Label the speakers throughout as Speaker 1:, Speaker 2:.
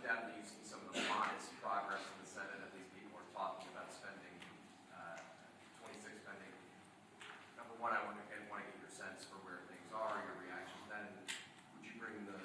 Speaker 1: undoubtedly you see some of the modest progress in the Senate. At least people are talking about spending, 26 spending. Number one, I want to get your sense for where things are, your reaction to that. And would you bring the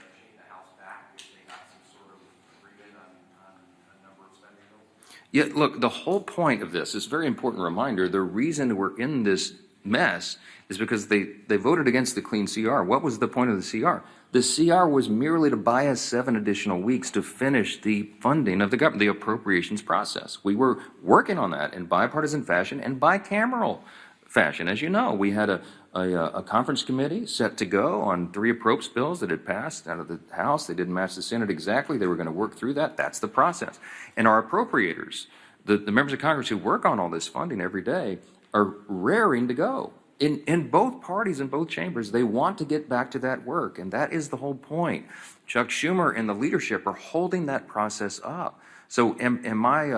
Speaker 1: House back if they got some sort of agreement on a number of spending bills?
Speaker 2: Yeah, look, the whole point of this is a very important reminder. The reason we're in this mess is because they voted against the clean CR. What was the point of the CR? The CR was merely to buy us 7 additional weeks to finish the funding of the government, the appropriations process. We were working on that in bipartisan fashion and bicameral fashion. As you know, we had a conference committee set to go on 3 appropriations bills that had passed out of the House. They didn't match the Senate exactly. They were going to work through that. That's the process. And our appropriators, the members of Congress who work on all this funding every day, are raring to go. In both parties, in both chambers, they want to get back to that work, and that is the whole point. Chuck Schumer and the leadership are holding that process up. So am I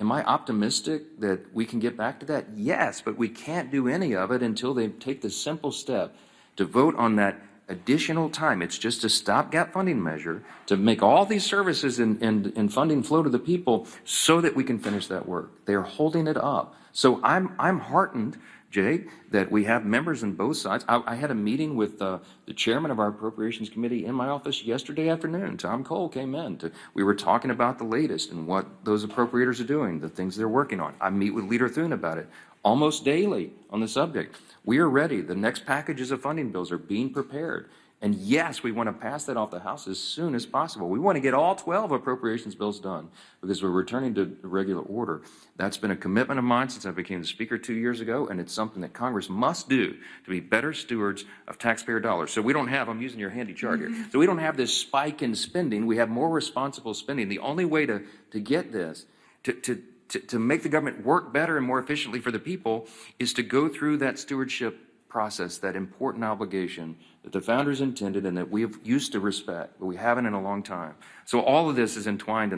Speaker 2: optimistic that we can get back to that? Yes, but we can't do any of it until they take the simple step to vote on that additional time. It's just a stopgap funding measure to make all these services and funding flow to the people so that we can finish that work. They're holding it up. So I'm heartened, Jake, that we have members on both sides. I had a meeting with the chairman of our Appropriations Committee in my office yesterday afternoon. Tom Cole came in. We were talking about the latest and what those appropriators are doing, the things they're working on. I meet with Leader Thune about it almost daily on the subject. We are ready. The next packages of funding bills are being prepared. And yes, we want to pass that off the House as soon as possible. We want to get all 12 appropriations bills done because we're returning to regular order. That's been a commitment of mine since I became the Speaker 2 years ago, and it's something that Congress must do to be better stewards of taxpayer dollars. So we don't have, I'm using your handy chart here, so we don't have this spike in spending. We have more responsible spending. The only way to get this, to make the government work better and more efficiently for the people, is to go through that stewardship process, that important obligation that the founders intended and that we have used to respect, but we haven't in a long time. So all of this is entwined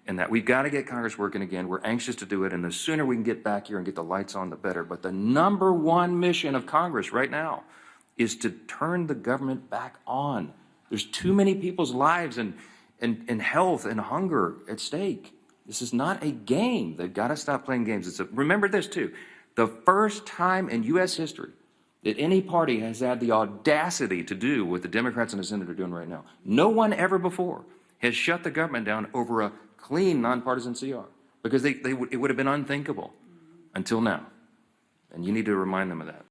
Speaker 2: in that. We've got to get Congress working again. We're anxious to do it, and the sooner we can get back here and get the lights on, the better. But the number one mission of Congress right now is to turn the government back on. There's too many people's lives and health and hunger at stake. This is not a game. They've got to stop playing games. Remember this, too. The first time in U.S. history that any party has had the audacity to do what the Democrats and the Senate are doing right now. No one ever before has shut the government down over a clean, nonpartisan CR, because it would have been unthinkable until now. And you need to remind them of that.